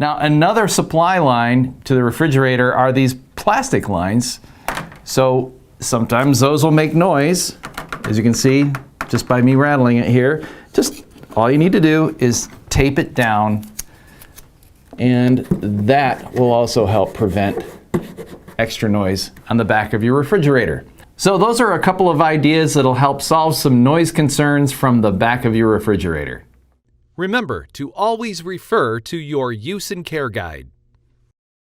Now, another supply line to the refrigerator are these plastic lines. So sometimes those will make noise, as you can see, just by me rattling it here. Just all you need to do is tape it down, and that will also help prevent extra noise on the back of your refrigerator. So those are a couple of ideas that'll help solve some noise concerns from the back of your refrigerator. Remember to always refer to your use and care guide.